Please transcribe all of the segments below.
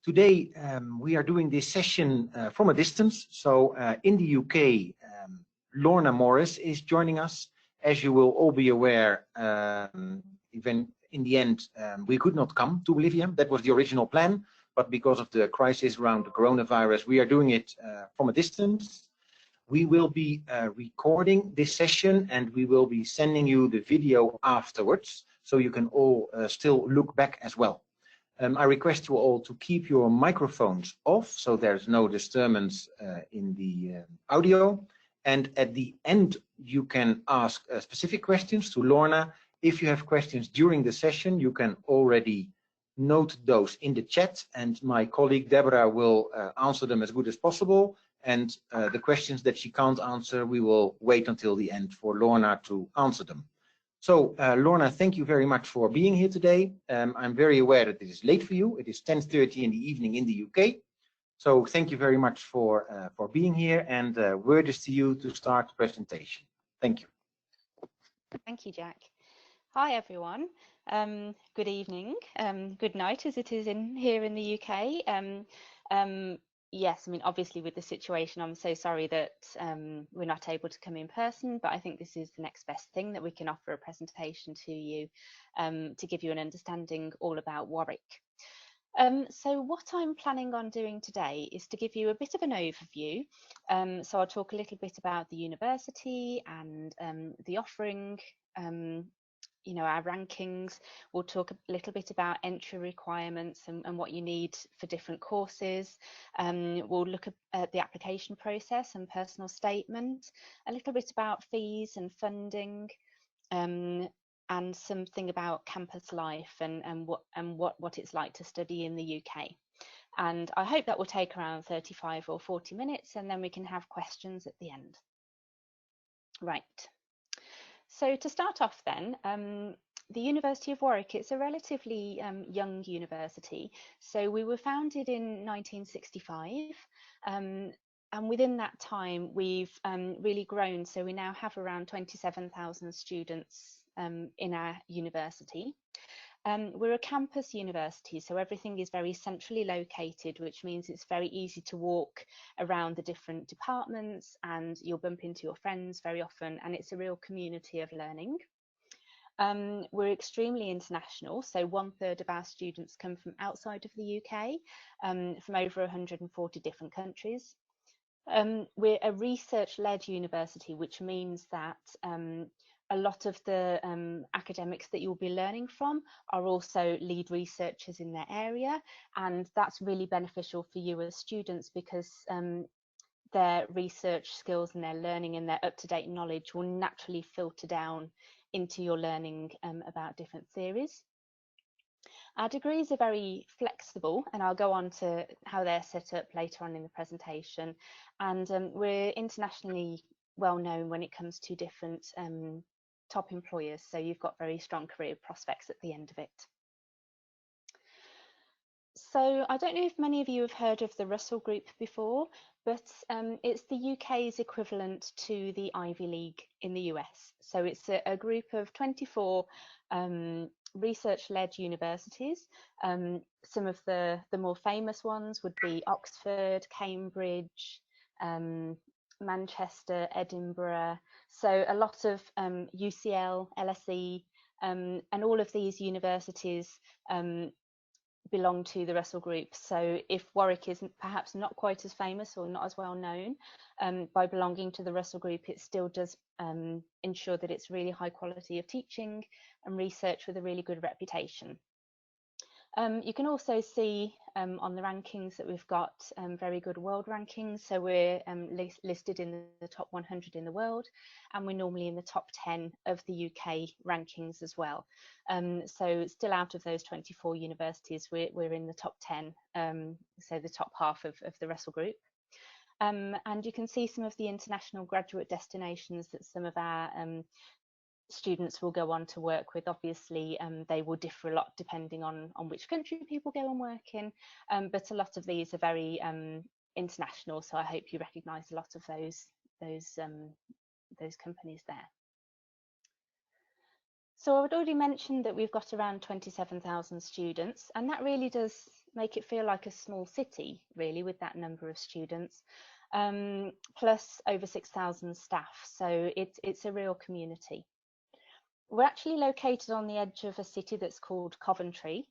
Today we are doing this session from a distance. So in the UK, Lorna Morris is joining us. As you will all be aware, even in the end, we could not come to Bolivia. That was the original plan, but because of the crisis around the coronavirus, we are doing it from a distance. We will be recording this session and we will be sending you the video afterwards, so you can all still look back as well. I request you all to keep your microphones off so there's no disturbance in the audio. And at the end, you can ask specific questions to Lorna. If you have questions during the session, you can already note those in the chat, and my colleague Deborah will answer them as good as possible. And the questions that she can't answer, we will wait until the end for Lorna to answer them. So, Lorna, thank you very much for being here today. I'm very aware that it is late for you. It is 10:30 in the evening in the UK. So thank you very much for being here, and word is to you to start the presentation. Thank you. Thank you, Jack. Hi, everyone. Good evening. Good night, as it is here in the UK. Yes, I mean, obviously with the situation, I'm so sorry that we're not able to come in person, but I think this is the next best thing, that we can offer a presentation to you to give you an understanding all about Warwick. So what I'm planning on doing today is to give you a bit of an overview. So I'll talk a little bit about the university and the offering, you know, our rankings. We'll talk a little bit about entry requirements and what you need for different courses. We'll look at the application process and personal statement, a little bit about fees and funding, and something about campus life and what it's like to study in the UK. And I hope that will take around 35 or 40 minutes, and then we can have questions at the end. Right. So to start off then, the University of Warwick, it's a relatively young university. So we were founded in 1965, and within that time we've really grown. So we now have around 27,000 students in our university. We're a campus university, so everything is very centrally located, which means it's very easy to walk around the different departments, and you'll bump into your friends very often, and it's a real community of learning. We're extremely international, so 1/3 of our students come from outside of the UK, from over 140 different countries. We're a research-led university, which means that a lot of the academics that you'll be learning from are also lead researchers in their area, and that's really beneficial for you as students, because their research skills and their learning and their up-to-date knowledge will naturally filter down into your learning about different theories. Our degrees are very flexible, and I'll go on to how they're set up later on in the presentation. And we're internationally well known when it comes to different top employers, so you've got very strong career prospects at the end of it. So I don't know if many of you have heard of the Russell Group before, but it's the UK's equivalent to the Ivy League in the US. So it's a group of 24 research-led universities. Some of the more famous ones would be Oxford, Cambridge, Manchester, Edinburgh. So a lot of UCL, LSE, and all of these universities belong to the Russell Group. So if Warwick is perhaps not quite as famous or not as well known, by belonging to the Russell Group, it still does ensure that it's really high quality of teaching and research with a really good reputation. You can also see on the rankings that we've got very good world rankings. So we're listed in the top 100 in the world, and we're normally in the top 10 of the UK rankings as well. So still out of those 24 universities, we're in the top 10, so the top half of the Russell Group. And you can see some of the international graduate destinations that some of our students will go on to work with. Obviously, they will differ a lot depending on which country people go and work in, but a lot of these are very international, so I hope you recognise a lot of those companies there. So I'd already mentioned that we've got around 27,000 students, and that really does make it feel like a small city, really, with that number of students, plus over 6,000 staff. So it's a real community. We're actually located on the edge of a city that's called Coventry,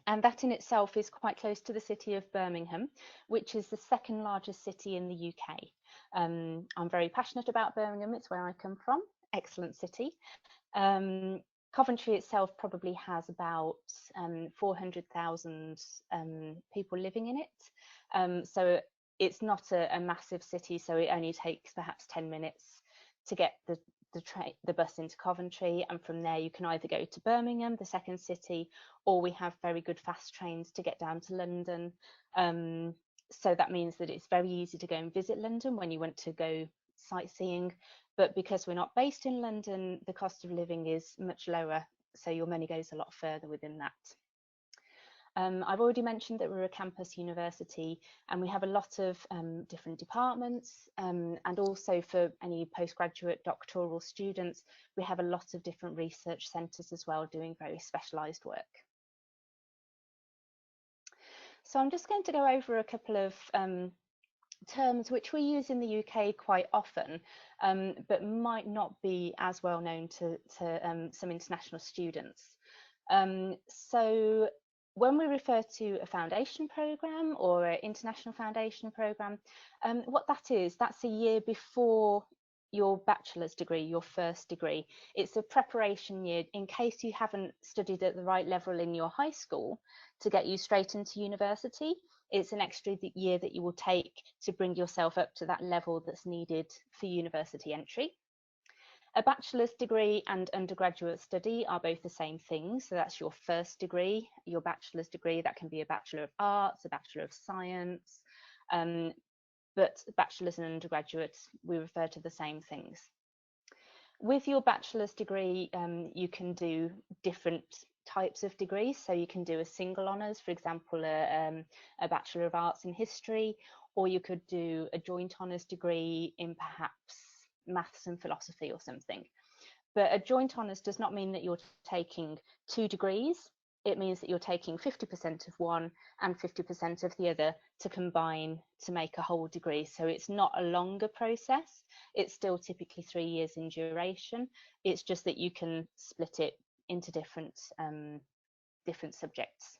and that in itself is quite close to the city of Birmingham, which is the second largest city in the UK. I'm very passionate about Birmingham, it's where I come from, excellent city. Coventry itself probably has about 400,000 people living in it. So it's not a massive city, so it only takes perhaps 10 minutes to get the bus into Coventry, and from there you can either go to Birmingham, the second city, or we have very good fast trains to get down to London. So that means that it's very easy to go and visit London when you want to go sightseeing, but because we're not based in London, the cost of living is much lower, so your money goes a lot further within that. I've already mentioned that we're a campus university, and we have a lot of different departments, and also for any postgraduate doctoral students, we have a lot of different research centres as well, doing very specialised work. So I'm just going to go over a couple of terms which we use in the UK quite often, but might not be as well known to some international students. So when we refer to a foundation programme or an international foundation programme, what that is, that's a year before your bachelor's degree, your first degree. It's a preparation year in case you haven't studied at the right level in your high school to get you straight into university. It's an extra year that you will take to bring yourself up to that level that's needed for university entry. A bachelor's degree and undergraduate study are both the same thing. So that's your first degree, your bachelor's degree. That can be a Bachelor of Arts, a Bachelor of Science, but bachelor's and undergraduates, we refer to the same things. With your bachelor's degree, you can do different types of degrees. So you can do a single honours, for example, a Bachelor of Arts in History, or you could do a joint honours degree in perhaps maths and philosophy or something. But a joint honours does not mean that you're taking 2 degrees. It means that you're taking 50% of one and 50% of the other to combine to make a whole degree. So it's not a longer process. It's still typically 3 years in duration. It's just that you can split it into different subjects.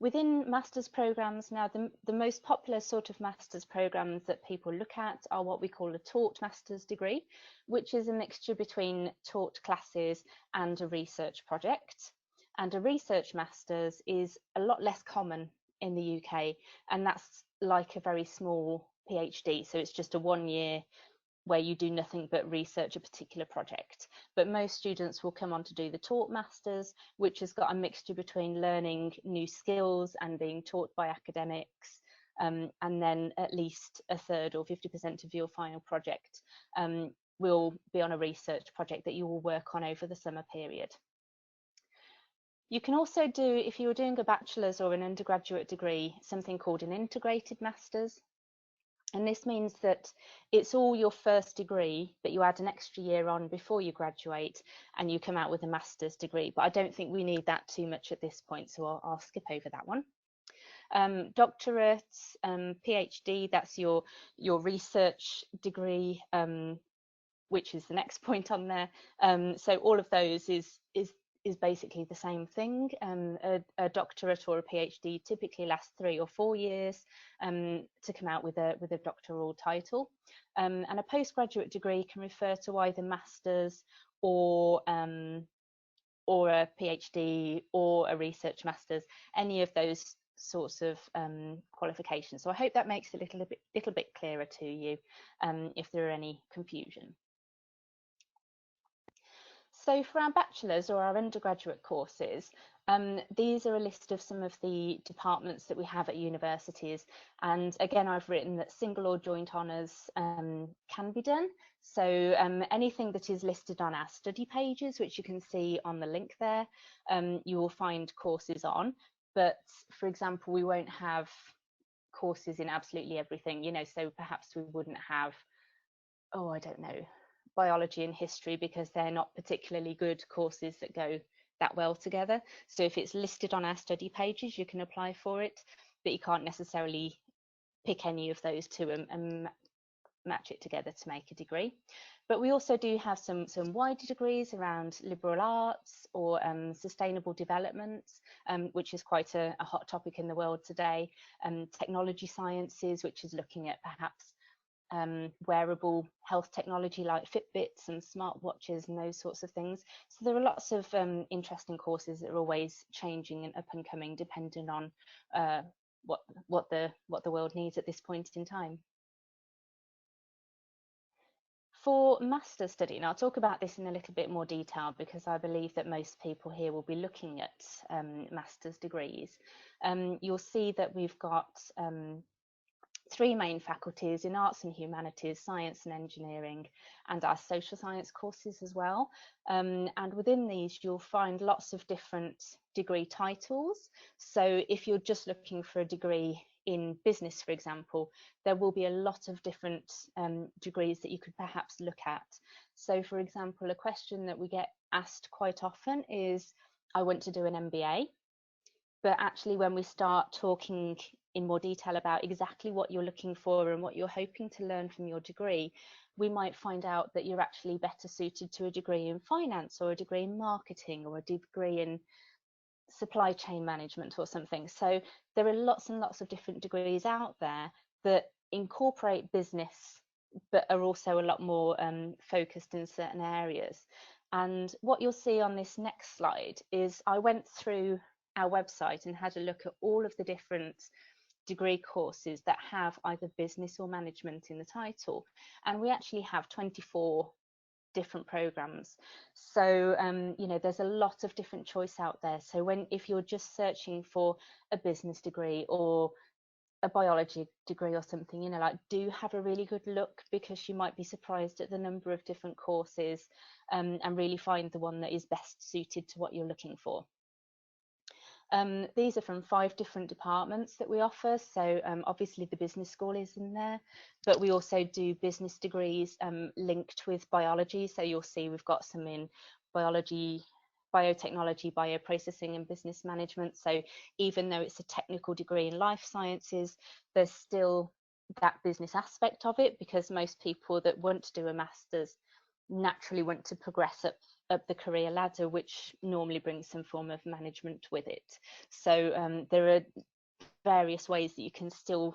Within master's programs now, the most popular sort of master's programs that people look at are what we call a taught master's degree, which is a mixture between taught classes and a research project. And a research master's is a lot less common in the UK, and that's like a very small PhD. So it's just a 1 year where you do nothing but research a particular project. But most students will come on to do the taught masters, which has got a mixture between learning new skills and being taught by academics, and then at least a third or 50% of your final project will be on a research project that you will work on over the summer period. You can also do, if you're doing a bachelor's or an undergraduate degree, something called an integrated master's. And this means that it's all your first degree, but you add an extra year on before you graduate and you come out with a master's degree. But I don't think we need that too much at this point, so I'll skip over that one. Doctorate, PhD, that's your research degree, which is the next point on there. So all of those is basically the same thing. A doctorate or a PhD typically lasts 3 or 4 years to come out with a doctoral title. And a postgraduate degree can refer to either master's or a PhD or a research master's, any of those sorts of qualifications. So I hope that makes it a little bit clearer to you if there are any confusion. So for our bachelor's or our undergraduate courses, these are a list of some of the departments that we have at universities. And again, I've written that single or joint honours can be done. So anything that is listed on our study pages, which you can see on the link there, you will find courses on. But for example, we won't have courses in absolutely everything, you know, so perhaps we wouldn't have, oh, I don't know, biology and history, because they're not particularly good courses that go that well together. So if it's listed on our study pages, you can apply for it, but you can't necessarily pick any of those two and match it together to make a degree. But we also do have some wider degrees around liberal arts or sustainable development, which is quite a hot topic in the world today. Technology sciences, which is looking at perhaps wearable health technology like Fitbits and smartwatches and those sorts of things. So there are lots of interesting courses that are always changing and up and coming, depending on what the world needs at this point in time. For master's study, and I'll talk about this in a little bit more detail because I believe that most people here will be looking at master's degrees. You'll see that we've got three main faculties in arts and humanities, science and engineering, and our social science courses as well. And within these, you'll find lots of different degree titles. So if you're just looking for a degree in business, for example, there will be a lot of different degrees that you could perhaps look at. So for example, a question that we get asked quite often is, I want to do an MBA. But actually, when we start talking in more detail about exactly what you're looking for and what you're hoping to learn from your degree, we might find out that you're actually better suited to a degree in finance or a degree in marketing or a degree in supply chain management or something. So there are lots and lots of different degrees out there that incorporate business, but are also a lot more focused in certain areas. And what you'll see on this next slide is I went through our website and had a look at all of the different degree courses that have either business or management in the title, and we actually have 24 different programs. So you know, there's a lot of different choice out there. So if you're just searching for a business degree or a biology degree or something, you know, like, do have a really good look, because you might be surprised at the number of different courses, and really find the one that is best suited to what you're looking for. These are from 5 different departments that we offer. So obviously the business school is in there, but we also do business degrees linked with biology. So you'll see we've got some in biology, biotechnology, bioprocessing and business management. So even though it's a technical degree in life sciences, there's still that business aspect of it, because most people that want to do a master's naturally want to progress up the career ladder, which normally brings some form of management with it. So there are various ways that you can still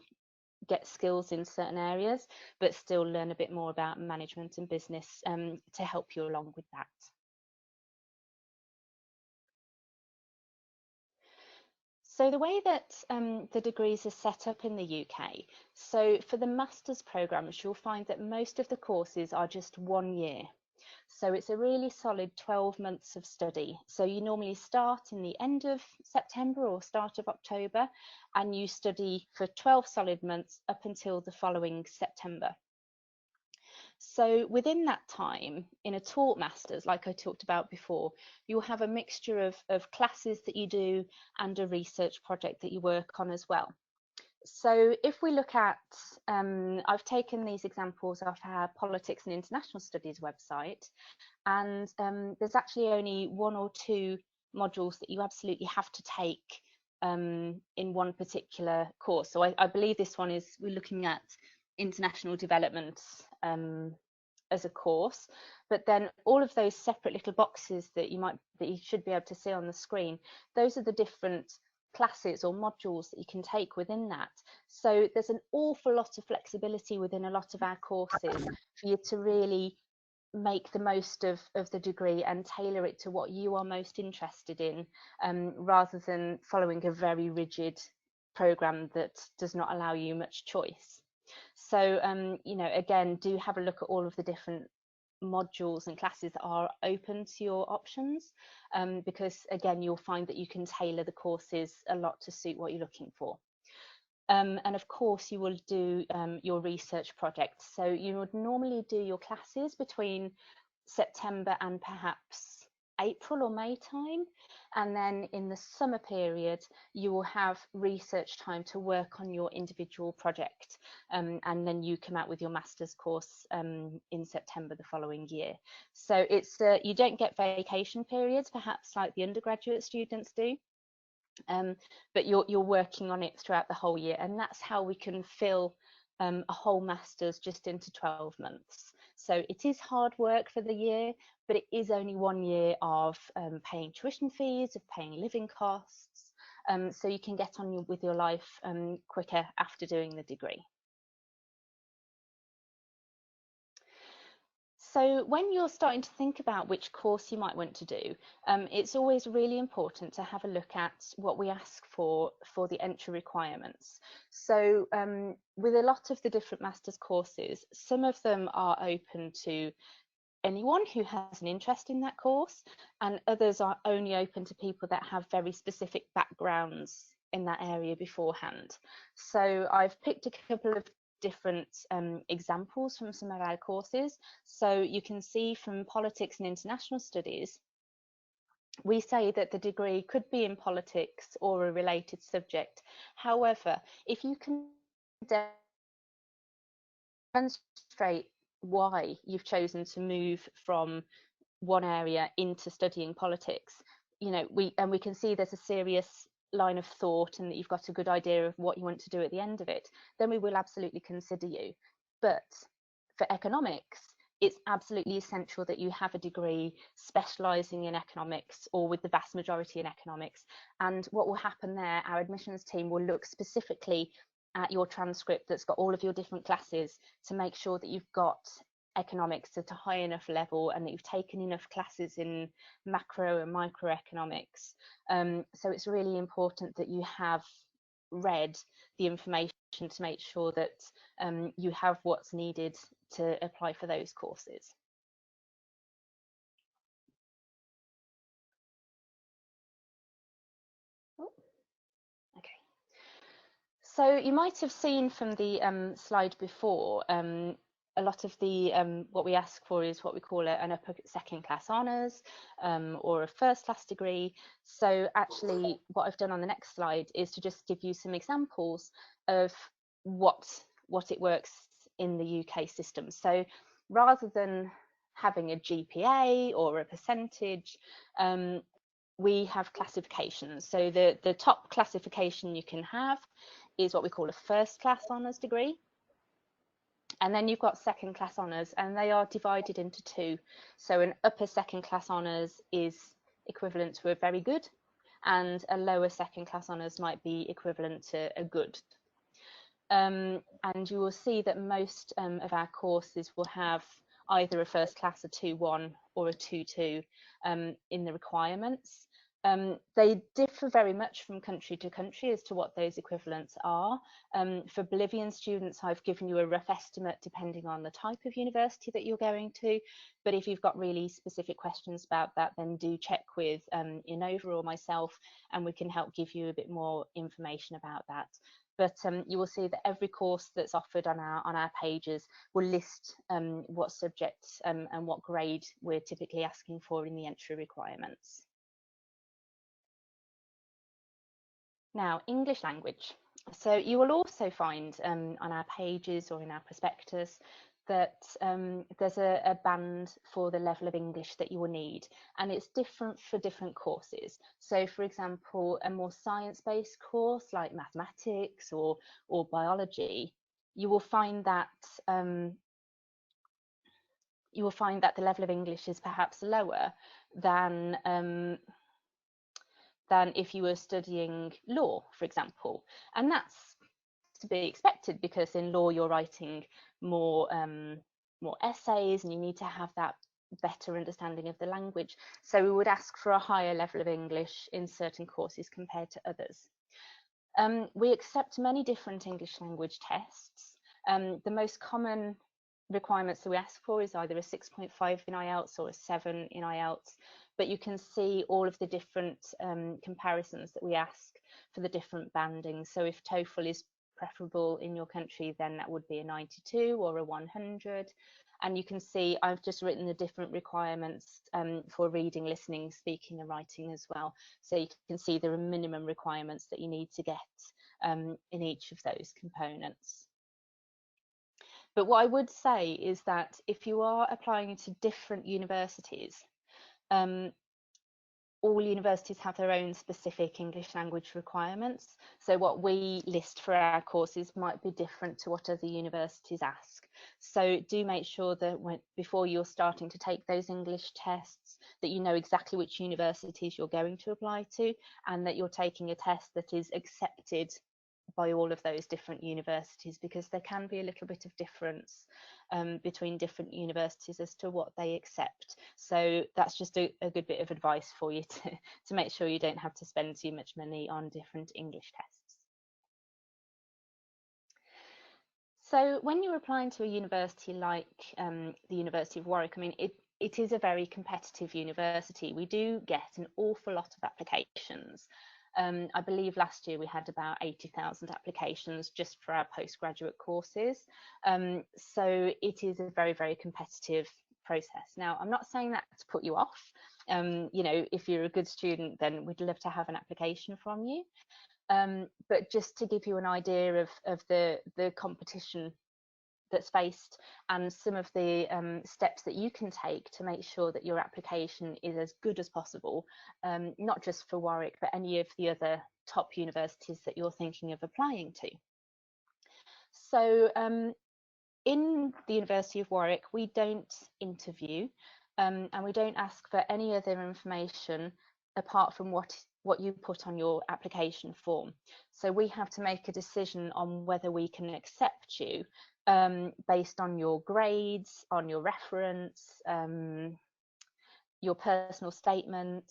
get skills in certain areas, but still learn a bit more about management and business to help you along with that. So the way that the degrees are set up in the UK, so for the master's programmes, you'll find that most of the courses are just 1 year. So it's a really solid 12 months of study. So you normally start in the end of September or start of October, and you study for 12 solid months up until the following September. So within that time, in a taught masters, like I talked about before, you'll have a mixture of classes that you do and a research project that you work on as well. So if we look at, I've taken these examples off our Politics and International Studies website, and there's actually only 1 or 2 modules that you absolutely have to take in one particular course. So I believe this one is, we're looking at international development as a course, but then all of those separate little boxes that you should be able to see on the screen, those are the different classes or modules that you can take within that. So there's an awful lot of flexibility within a lot of our courses for you to really make the most of the degree and tailor it to what you are most interested in, rather than following a very rigid program that does not allow you much choice. So you know, again, do have a look at all of the different modules and classes that are open to your options, because again, you'll find that you can tailor the courses a lot to suit what you're looking for. And of course, you will do your research projects. So you would normally do your classes between September and perhaps April or May time, and then in the summer period you will have research time to work on your individual project, and then you come out with your master's course in September the following year. So it's you don't get vacation periods perhaps like the undergraduate students do, but you're working on it throughout the whole year, and that's how we can fill a whole master's just into 12 months. So it is hard work for the year, but it is only 1 year of paying tuition fees, of paying living costs, so you can get on with your life quicker after doing the degree. So when you're starting to think about which course you might want to do, it's always really important to have a look at what we ask for the entry requirements. So with a lot of the different master's courses, some of them are open to anyone who has an interest in that course, and others are only open to people that have very specific backgrounds in that area beforehand. So I've picked a couple of different examples from some of our courses. So you can see from politics and international studies, we say that the degree could be in politics or a related subject. However, if you can demonstrate why you've chosen to move from one area into studying politics, you know, we can see there's a serious line of thought and that you've got a good idea of what you want to do at the end of it, then we will absolutely consider you. But for economics, it's absolutely essential that you have a degree specialising in economics or with the vast majority in economics. And what will happen there, our admissions team will look specifically at your transcript that's got all of your different classes to make sure that you've got economics at a high enough level and that you've taken enough classes in macro and microeconomics. So it's really important that you have read the information to make sure that you have what's needed to apply for those courses. Oh, okay. So you might have seen from the slide before, a lot of the what we ask for is what we call an upper second class honours or a first class degree. So actually what I've done on the next slide is to just give you some examples of what it works in the UK system. So rather than having a GPA or a percentage, we have classifications. So the top classification you can have is what we call a first class honours degree. And then you've got second class honours, and they are divided into two. So an upper second class honours is equivalent to a very good, and a lower second class honours might be equivalent to a good. And you will see that most of our courses will have either a first class, a 2-1 or a 2-2 in the requirements. They differ very much from country to country as to what those equivalents are. For Bolivian students, I've given you a rough estimate depending on the type of university that you're going to, but if you've got really specific questions about that, then do check with Inova or myself, and we can help give you a bit more information about that. But you will see that every course that's offered on our pages will list what subjects and what grade we're typically asking for in the entry requirements. Now, English language. So you will also find on our pages or in our prospectus that there's a band for the level of English that you will need, and it's different for different courses. So for example, a more science-based course like mathematics or biology, you will find that the level of English is perhaps lower than if you were studying law, for example. And that's to be expected, because in law you're writing more essays and you need to have that better understanding of the language. So we would ask for a higher level of English in certain courses compared to others. We accept many different English language tests. The most common requirements that we ask for is either a 6.5 in IELTS or a 7 in IELTS, but you can see all of the different comparisons that we ask for the different bandings. So if TOEFL is preferable in your country, then that would be a 92 or a 100. And you can see I've just written the different requirements for reading, listening, speaking and writing as well. So you can see there are minimum requirements that you need to get in each of those components. But what I would say is that if you are applying to different universities, all universities have their own specific English language requirements. So what we list for our courses might be different to what other universities ask. So do make sure that before you're starting to take those English tests, that you know exactly which universities you're going to apply to, and that you're taking a test that is accepted by all of those different universities, because there can be a little bit of difference between different universities as to what they accept. So that's just a good bit of advice for you to make sure you don't have to spend too much money on different English tests. So when you're applying to a university like the University of Warwick, I mean, it is a very competitive university. We do get an awful lot of applications. I believe last year we had about 80,000 applications just for our postgraduate courses. So it is a very, very competitive process. Now, I'm not saying that to put you off. You know, if you're a good student, then we'd love to have an application from you. But just to give you an idea of the competition that's faced and some of the steps that you can take to make sure that your application is as good as possible, not just for Warwick, but any of the other top universities that you're thinking of applying to. So in the University of Warwick, we don't interview and we don't ask for any other information apart from what you put on your application form. So we have to make a decision on whether we can accept you based on your grades, on your reference, your personal statement,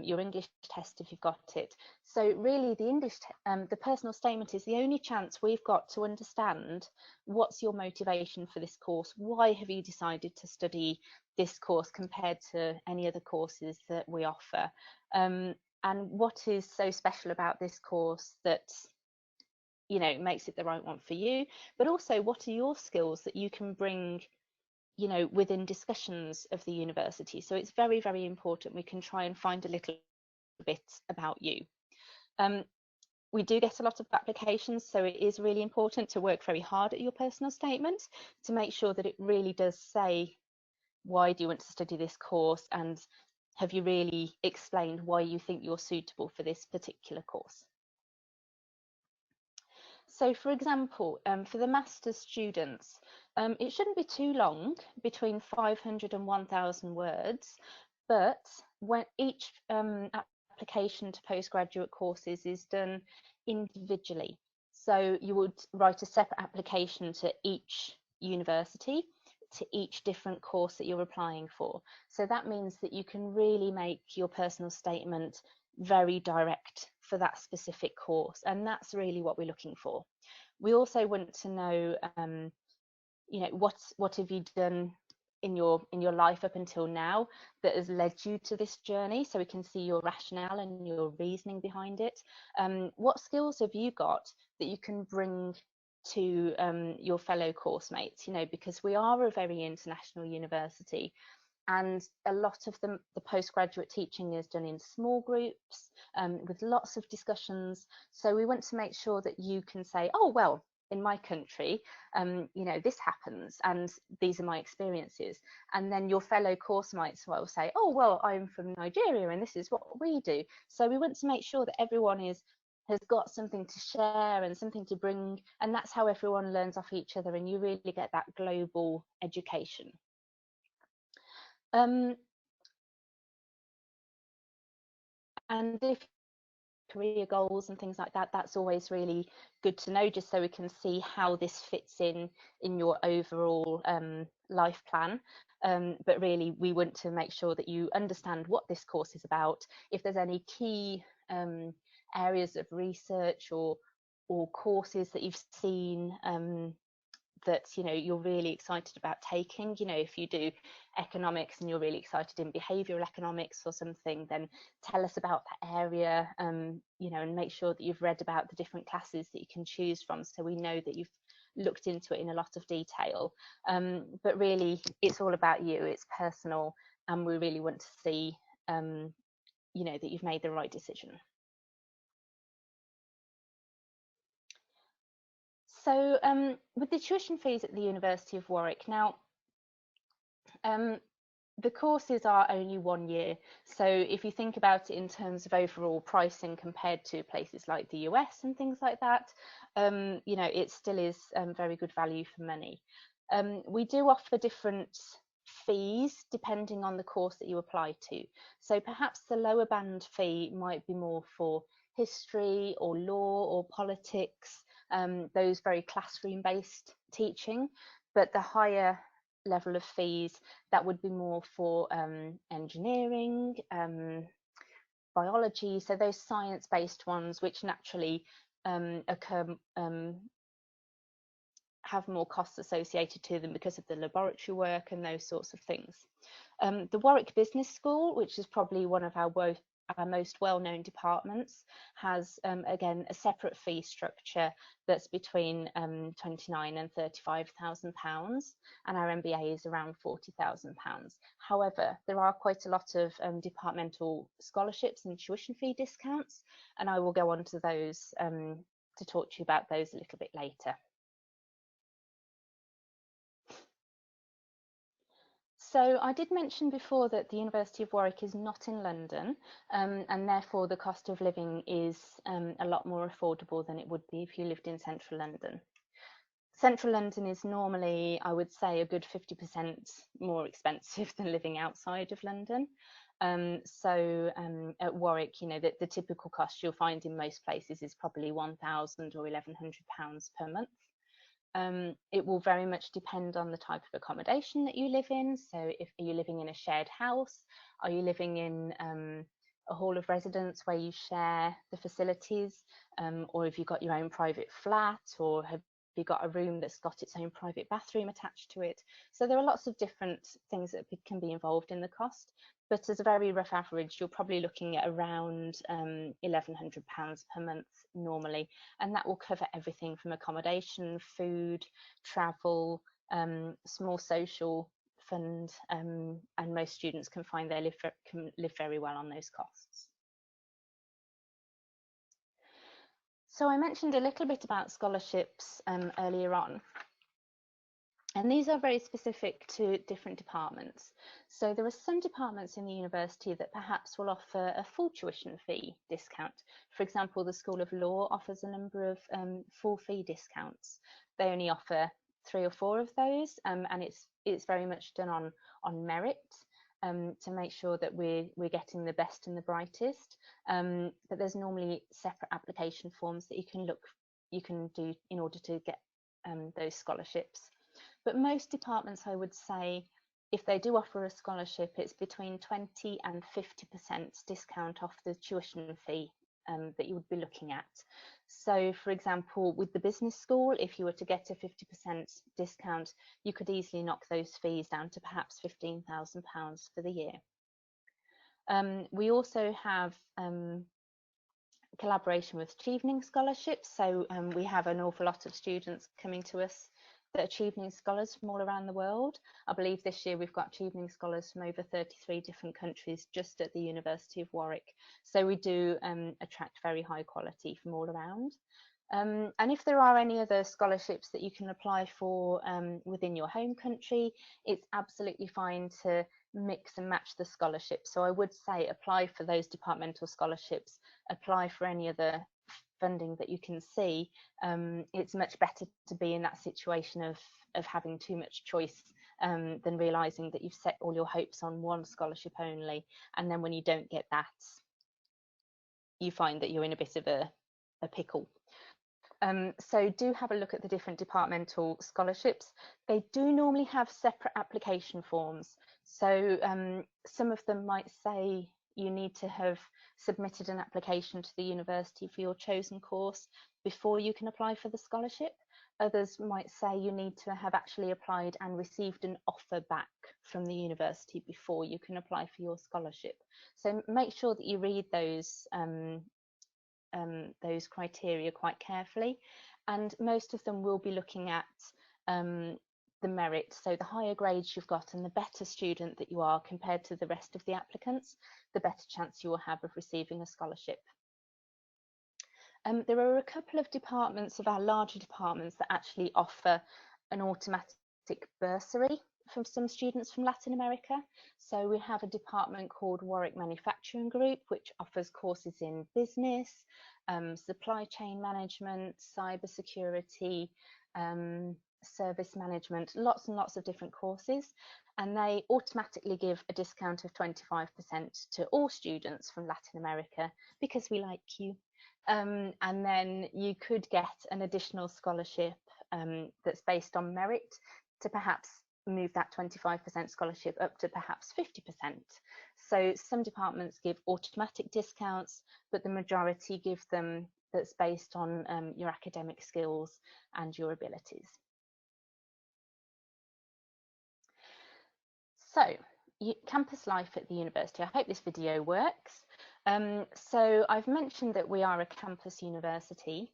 your English test if you've got it. So really the personal statement is the only chance we've got to understand what's your motivation for this course. Why have you decided to study this course compared to any other courses that we offer? And what is so special about this course that, you know, makes it the right one for you? But also, what are your skills that you can bring, you know, within discussions of the university? So it's very, very important we can try and find a little bit about you. We do get a lot of applications, so it is really important to work very hard at your personal statement to make sure that it really does say, why do you want to study this course, and have you really explained why you think you're suitable for this particular course? So for example, for the master's students, it shouldn't be too long, between 500 and 1,000 words, but when each application to postgraduate courses is done individually. So you would write a separate application to each university, to each different course that you're applying for. So that means that you can really make your personal statement very direct for that specific course, and that's really what we're looking for. We also want to know, you know, what have you done in your life up until now that has led you to this journey, so we can see your rationale and your reasoning behind it. What skills have you got that you can bring to your fellow course mates, you know, because we are a very international university, and a lot of the postgraduate teaching is done in small groups with lots of discussions. So we want to make sure that you can say, oh, well, in my country, you know, this happens and these are my experiences. And then your fellow course mates will say, oh, well, I'm from Nigeria and this is what we do. So we want to make sure that everyone has got something to share and something to bring, and that's how everyone learns off each other, and you really get that global education. And if career goals and things like that, that's always really good to know, just so we can see how this fits in your overall life plan. But really, we want to make sure that you understand what this course is about. If there's any key areas of research or courses that you've seen that, you know, you're really excited about taking, you know, if you do economics and you're really excited in behavioural economics or something, then tell us about that area, you know, and make sure that you've read about the different classes that you can choose from, so we know that you've looked into it in a lot of detail. But really, it's all about you. It's personal, and we really want to see, you know, that you've made the right decision. So with the tuition fees at the University of Warwick, now the courses are only 1 year. So if you think about it in terms of overall pricing compared to places like the US and things like that, you know, it still is very good value for money. We do offer different fees depending on the course that you apply to. So perhaps the lower band fee might be more for history or law or politics, those very classroom based teaching, but the higher level of fees that would be more for engineering, biology, so those science based ones which naturally occur, have more costs associated to them because of the laboratory work and those sorts of things. The Warwick Business School, which is probably one of our most well-known departments, has again a separate fee structure that's between £29,000 and £35,000, and our MBA is around £40,000. However, there are quite a lot of departmental scholarships and tuition fee discounts, and I will go on to those to talk to you about those a little bit later. So I did mention before that the University of Warwick is not in London, and therefore the cost of living is a lot more affordable than it would be if you lived in central London. Central London is normally, I would say, a good 50% more expensive than living outside of London. So at Warwick, you know, the typical cost you'll find in most places is probably £1,000 or £1,100 per month. It will very much depend on the type of accommodation that you live in. So if are you living in a shared house, are you living in a hall of residence where you share the facilities, or have you got your own private flat, or have you got a room that's got its own private bathroom attached to it? So there are lots of different things that can be involved in the cost, but as a very rough average, you're probably looking at around £1,100 per month normally, and that will cover everything from accommodation, food, travel, small social fund, and most students can find they can live very well on those costs. So I mentioned a little bit about scholarships earlier on. And these are very specific to different departments. So there are some departments in the university that perhaps will offer a full tuition fee discount. For example, the School of Law offers a number of full fee discounts. They only offer 3 or 4 of those, and it's very much done on merit to make sure that we're getting the best and the brightest. But there's normally separate application forms that you can do in order to get those scholarships. But most departments, I would say, if they do offer a scholarship, it's between 20 and 50% discount off the tuition fee that you would be looking at. So, for example, with the business school, if you were to get a 50% discount, you could easily knock those fees down to perhaps £15,000 for the year. We also have collaboration with Achieving Scholarships. So we have an awful lot of students coming to us that are Achieving Scholars from all around the world. I believe this year we've got Achieving Scholars from over 33 different countries just at the University of Warwick. So we do attract very high quality from all around. And if there are any other scholarships that you can apply for within your home country, it's absolutely fine to mix and match the scholarships. So I would say apply for those departmental scholarships, apply for any other funding that you can see. It's much better to be in that situation of having too much choice than realizing that you've set all your hopes on one scholarship only, and then when you don't get that, you find that you're in a bit of a pickle. So do have a look at the different departmental scholarships. They do normally have separate application forms. So some of them might say you need to have submitted an application to the university for your chosen course before you can apply for the scholarship. Others might say you need to have actually applied and received an offer back from the university before you can apply for your scholarship. So make sure that you read those those criteria quite carefully, and most of them will be looking at the merit. So the higher grades you've got and the better student that you are compared to the rest of the applicants, the better chance you will have of receiving a scholarship. There are a couple of departments of our larger departments that actually offer an automatic bursary from some students from Latin America. So we have a department called Warwick Manufacturing Group, which offers courses in business, supply chain management, cybersecurity, service management, lots and lots of different courses, and they automatically give a discount of 25% to all students from Latin America because we like you. And then you could get an additional scholarship that's based on merit to perhaps move that 25% scholarship up to perhaps 50%. So some departments give automatic discounts, but the majority give them that's based on your academic skills and your abilities. So, campus life at the university. I hope this video works. So I've mentioned that we are a campus university.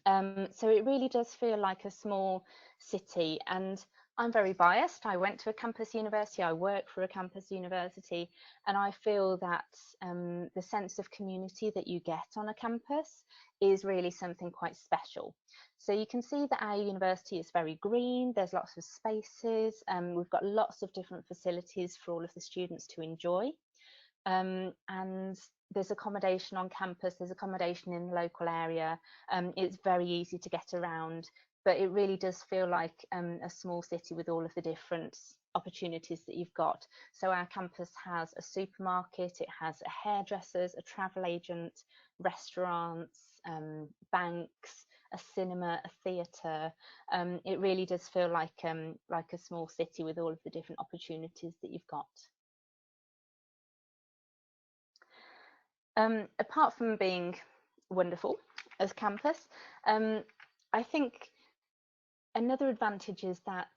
So it really does feel like a small city, and I'm very biased. I went to a campus university, I work for a campus university, and I feel that the sense of community that you get on a campus is really something quite special. So you can see that our university is very green, there's lots of spaces, we've got lots of different facilities for all of the students to enjoy. And there's accommodation on campus, there's accommodation in the local area. It's very easy to get around, but it really does feel like a small city with all of the different opportunities that you've got. So our campus has a supermarket, it has a hairdressers, a travel agent, restaurants, banks, a cinema, a theatre. It really does feel like a small city with all of the different opportunities that you've got. Apart from being wonderful as campus, I think another advantage is that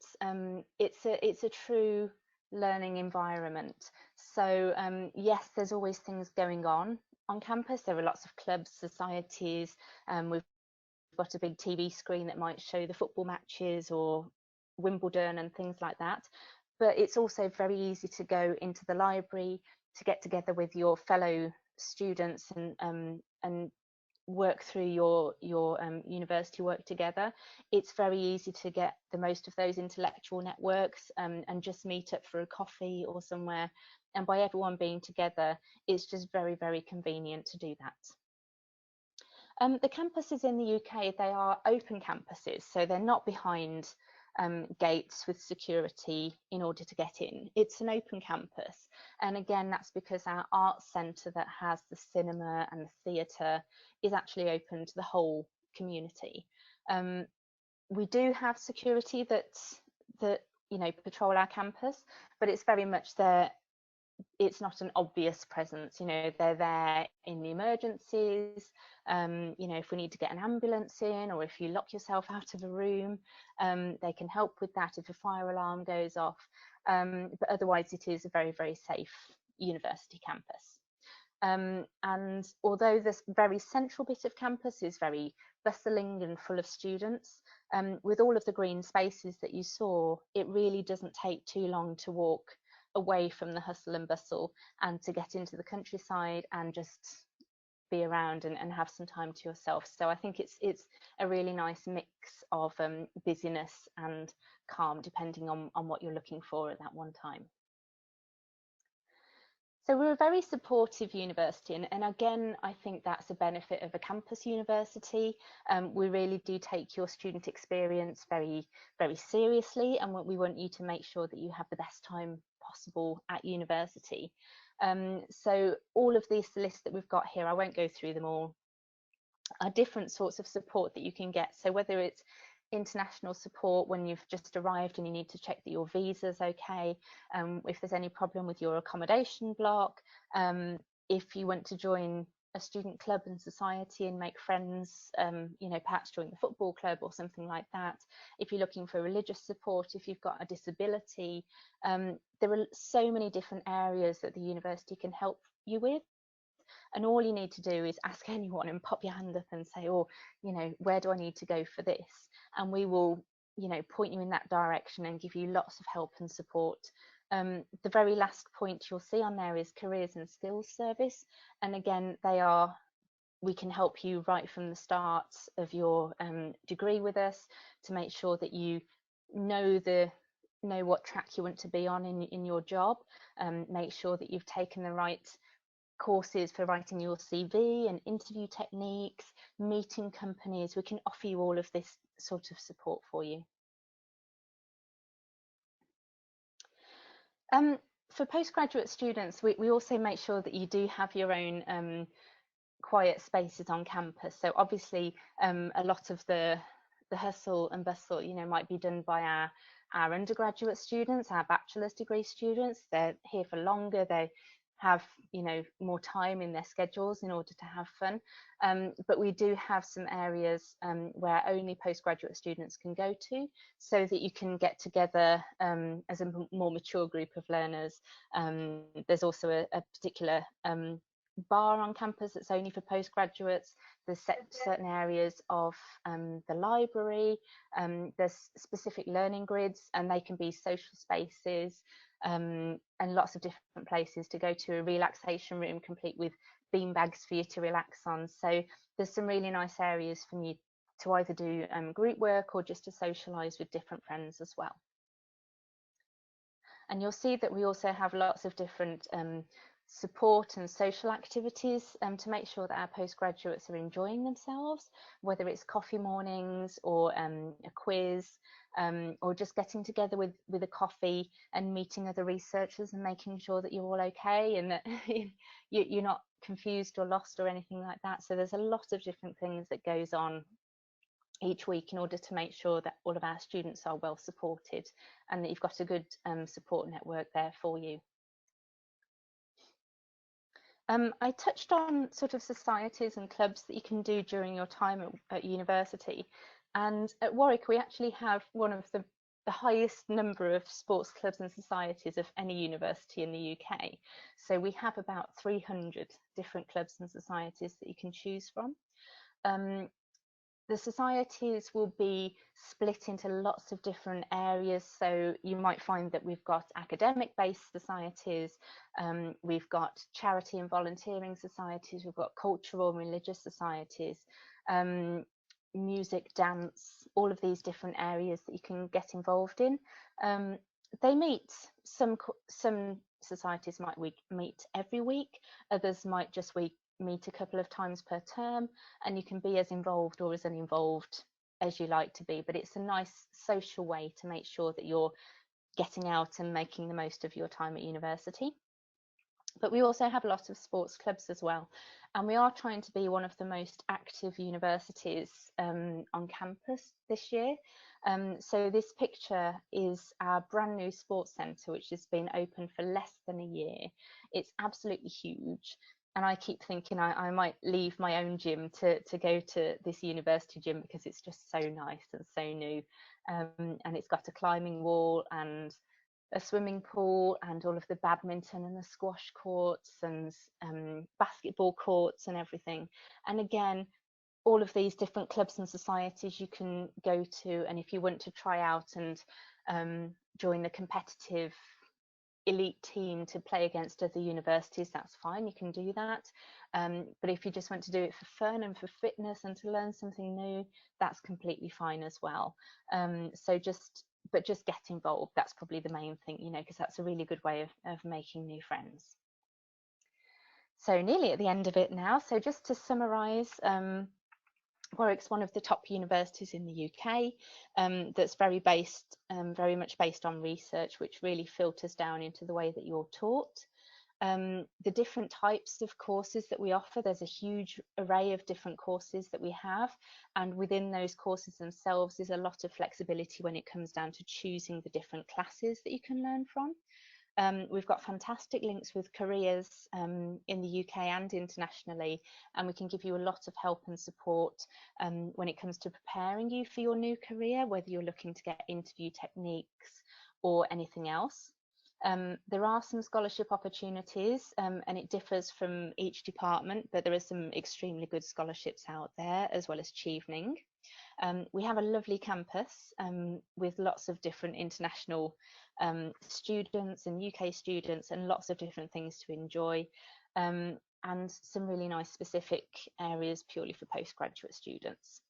it's a true learning environment. So yes, there's always things going on campus. There are lots of clubs, societies. We've got a big TV screen that might show the football matches or Wimbledon and things like that. But it's also very easy to go into the library, to get together with your fellow students and work through your university work together. It's very easy to get the most of those intellectual networks and just meet up for a coffee or somewhere. And by everyone being together, it's just very, very convenient to do that. The campuses in the UK, they are open campuses, so they're not behind gates with security in order to get in. It's an open campus, and again, that's because our arts centre that has the cinema and the theatre is actually open to the whole community. We do have security that patrol our campus, but it's very much there. It's not an obvious presence, they're there in the emergencies, if we need to get an ambulance in, or if you lock yourself out of a room, they can help with that if a fire alarm goes off, but otherwise it is a very, very safe university campus. And although this very central bit of campus is very bustling and full of students, with all of the green spaces that you saw, it really doesn't take too long to walk away from the hustle and bustle and to get into the countryside and just be around and have some time to yourself. So I think it's a really nice mix of busyness and calm, depending on what you're looking for at that one time. So we're a very supportive university, and again, I think that's a benefit of a campus university. We really do take your student experience very, very seriously, and we want you to make sure that you have the best time possible at university. So all of these lists that we've got here, I won't go through them all, are different sorts of support that you can get. So whether it's international support when you've just arrived and you need to check that your visa's okay, if there's any problem with your accommodation block, if you want to join a student club and society and make friends, perhaps join the football club or something like that. If you're looking for religious support, if you've got a disability, there are so many different areas that the university can help you with. And all you need to do is ask anyone and pop your hand up and say, oh, you know, where do I need to go for this? And we will, you know, point you in that direction and give you lots of help and support. The very last point you'll see on there is careers and skills service. And again, we can help you right from the start of your degree with us to make sure that you know what track you want to be on in your job. Make sure that you've taken the right courses for writing your CV and interview techniques, meeting companies. We can offer you all of this sort of support for you. For postgraduate students, we also make sure that you do have your own quiet spaces on campus. So obviously a lot of the hustle and bustle, you know, might be done by our undergraduate students, our bachelor's degree students. They're here for longer, they have, you know, more time in their schedules in order to have fun. But we do have some areas where only postgraduate students can go to, so that you can get together as a more mature group of learners. There's also a particular bar on campus that's only for postgraduates. There's certain areas of the library. There's specific learning grids, and they can be social spaces, and lots of different places to go to. A relaxation room complete with bean bags for you to relax on. So there's some really nice areas for you to either do group work or just to socialise with different friends as well. And you'll see that we also have lots of different support and social activities to make sure that our postgraduates are enjoying themselves, whether it's coffee mornings or a quiz, or just getting together with a coffee and meeting other researchers and making sure that you're all okay and that you're not confused or lost or anything like that. So there's a lot of different things that goes on each week in order to make sure that all of our students are well supported and that you've got a good support network there for you. I touched on sort of societies and clubs that you can do during your time at university, and at Warwick we actually have one of the highest number of sports clubs and societies of any university in the UK. So we have about 300 different clubs and societies that you can choose from. The societies will be split into lots of different areas. So you might find that we've got academic based societies, we've got charity and volunteering societies, we've got cultural and religious societies, music, dance, all of these different areas that you can get involved in. They meet, some societies might meet every week, others might just meet a couple of times per term, and you can be as involved or as uninvolved as you like to be, but it's a nice social way to make sure that you're getting out and making the most of your time at university. But we also have a lot of sports clubs as well, and we are trying to be one of the most active universities on campus this year. So this picture is our brand new sports centre, which has been open for less than a year. It's absolutely huge, and I keep thinking I might leave my own gym to go to this university gym because it's just so nice and so new. And it's got a climbing wall and a swimming pool and all of the badminton and the squash courts and basketball courts and everything. And again, all of these different clubs and societies you can go to, and if you want to try out and join the competitive elite team to play against other universities, that's fine, you can do that. But if you just want to do it for fun and for fitness and to learn something new, that's completely fine as well. But just get involved, that's probably the main thing, you know, because that's a really good way of making new friends. So nearly at the end of it now, so just to summarise, Warwick's one of the top universities in the UK, that's very much based on research, which really filters down into the way that you're taught. The different types of courses that we offer, there's a huge array of different courses that we have, and within those courses themselves there's a lot of flexibility when it comes down to choosing the different classes that you can learn from. We've got fantastic links with careers in the UK and internationally, and we can give you a lot of help and support when it comes to preparing you for your new career, whether you're looking to get interview techniques or anything else. There are some scholarship opportunities, and it differs from each department, but there are some extremely good scholarships out there, as well as Chevening. We have a lovely campus with lots of different international students and UK students, and lots of different things to enjoy, and some really nice specific areas purely for postgraduate students.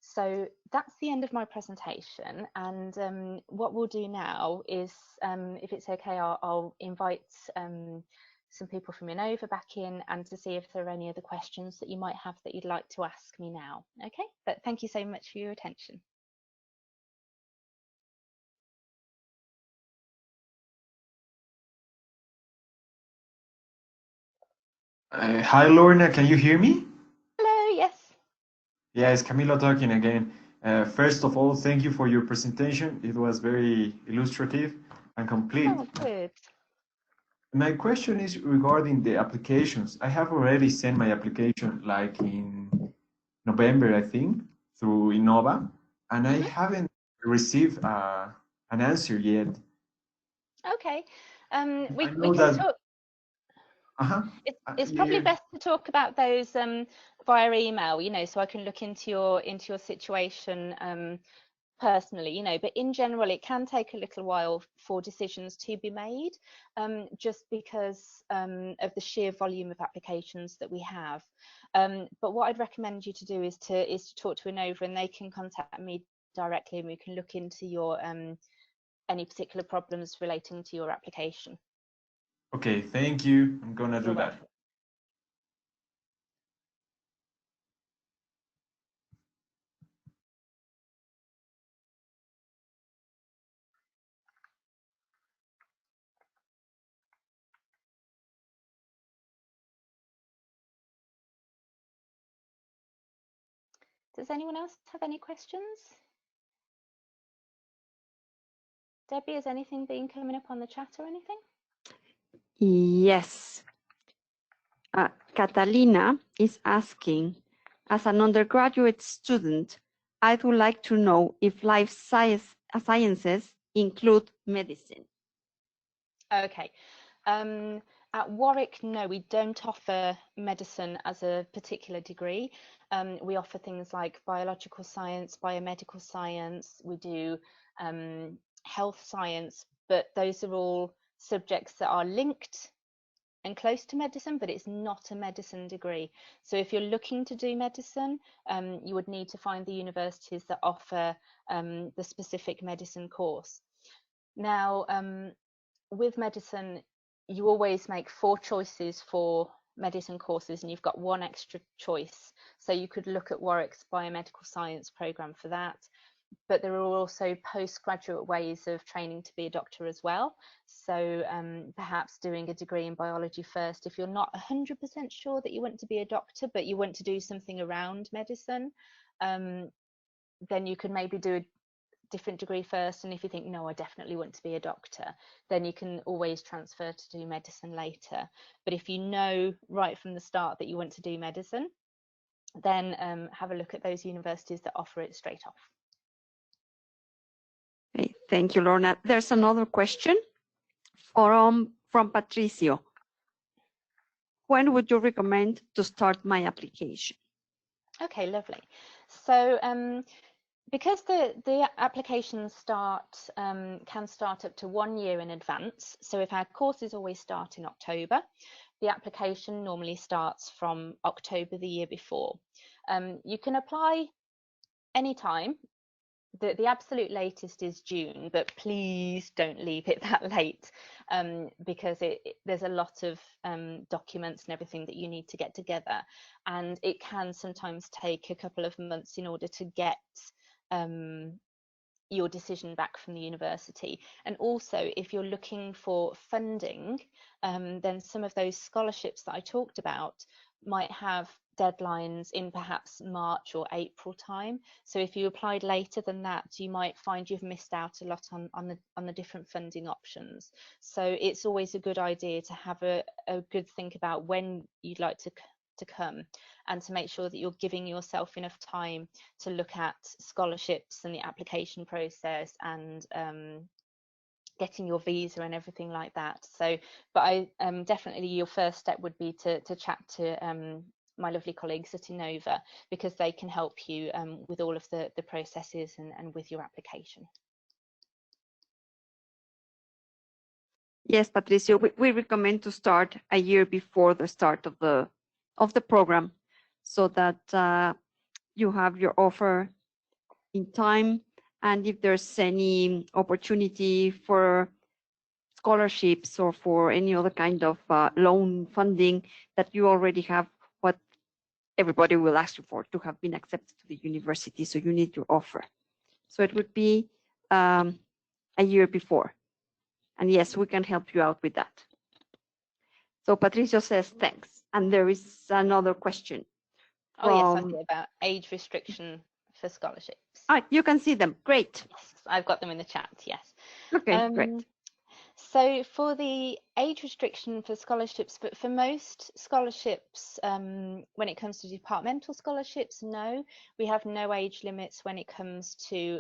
So that's the end of my presentation, and what we'll do now is, if it's okay, I'll invite some people from Innova back in, and to see if there are any other questions that you might have that you'd like to ask me now. Okay, but thank you so much for your attention. Hi Lorna, can you hear me? Hello, yes. Yeah, it's Camilo talking again. First of all, thank you for your presentation. It was very illustrative and complete. Oh, good. My question is regarding the applications. I have already sent my application like in November, I think, through Innova, and I haven't received an answer yet. Okay. I We know can that. talk. It's probably best to talk about those via email, you know, so I can look into your situation personally, you know, but in general it can take a little while for decisions to be made, just because of the sheer volume of applications that we have. But what I'd recommend you to do is to talk to Innova, and they can contact me directly, and we can look into your any particular problems relating to your application. Okay, thank you. I'm gonna do that. Does anyone else have any questions? Debbie, has anything been coming up on the chat or anything? Yes. Catalina is asking, as an undergraduate student, I would like to know if life sciences include medicine. Okay. At Warwick, no, we don't offer medicine as a particular degree. We offer things like biological science, biomedical science, we do health science, but those are all subjects that are linked and close to medicine, but it's not a medicine degree. So if you're looking to do medicine, you would need to find the universities that offer the specific medicine course. Now, with medicine, you always make 4 choices for medicine courses, and you've got 1 extra choice. So you could look at Warwick's biomedical science program for that. But there are also postgraduate ways of training to be a doctor as well. So perhaps doing a degree in biology first if you're not 100% sure that you want to be a doctor, but you want to do something around medicine, then you could maybe do a different degree first, and if you think, no, I definitely want to be a doctor, then you can always transfer to do medicine later. But if you know right from the start that you want to do medicine, then have a look at those universities that offer it straight off. Okay, thank you, Lorna. There's another question from Patricio. When would you recommend to start my application? Okay, lovely. So because the applications can start up to 1 year in advance. So if our courses always start in October, the application normally starts from October the year before. You can apply anytime. The absolute latest is June, but please don't leave it that late, because there's a lot of documents and everything that you need to get together, and it can sometimes take a couple of months in order to get your decision back from the university. And also, if you're looking for funding, then some of those scholarships that I talked about might have deadlines in perhaps March or April time. So if you applied later than that, you might find you've missed out a lot on the different funding options. So it's always a good idea to have a good think about when you'd like to come, and to make sure that you're giving yourself enough time to look at scholarships and the application process, and getting your visa and everything like that. So, but I definitely your first step would be to chat to my lovely colleagues at Innova, because they can help you with all of the processes and with your application. Yes, Patricio, we recommend to start a year before the start of the program, so that you have your offer in time, and if there's any opportunity for scholarships or for any other kind of loan funding, that you already have what everybody will ask you for to have been accepted to the university. So you need your offer. So it would be a year before. And yes, we can help you out with that. So Patricio says thanks. And there is another question. Oh yes, I see, about age restriction for scholarships. You can see them. Great. Yes, I've got them in the chat. Yes. Okay, great. So for the age restriction for scholarships, but for most scholarships, when it comes to departmental scholarships, no, we have no age limits when it comes to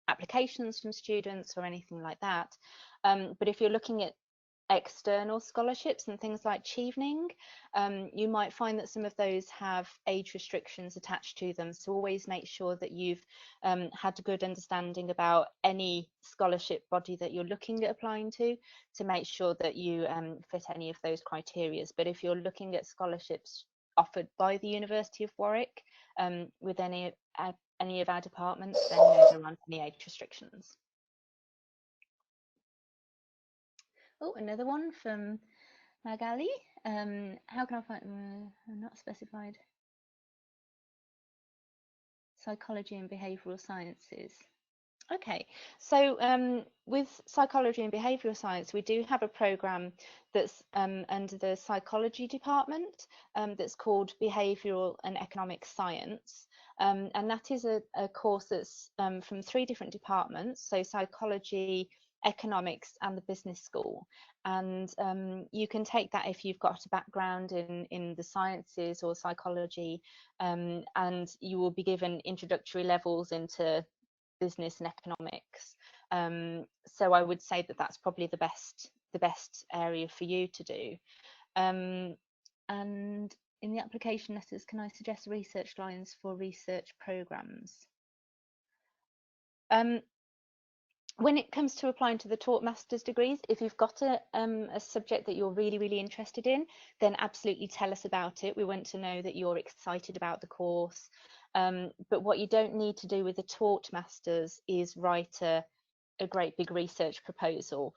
applications from students or anything like that. But if you're looking at external scholarships and things like Chevening, you might find that some of those have age restrictions attached to them. So always make sure that you've had a good understanding about any scholarship body that you're looking at applying to make sure that you fit any of those criteria. But if you're looking at scholarships offered by the University of Warwick with any of our departments, then no, there aren't any age restrictions. Oh, another one from Magali. How can I find not specified? Psychology and behavioural sciences. Okay, so with psychology and behavioural science, we do have a programme that's under the psychology department that's called Behavioural and Economic Science. And that is a course that's from 3 different departments, so psychology, economics and the business school. And you can take that if you've got a background in the sciences or psychology, and you will be given introductory levels into business and economics. So I would say that that's probably the best area for you to do. And in the application letters, can I suggest research lines for research programs? When it comes to applying to the taught master's degrees, if you've got a subject that you're really interested in, then absolutely tell us about it. We want to know that you're excited about the course. But what you don't need to do with the taught masters is write a great big research proposal,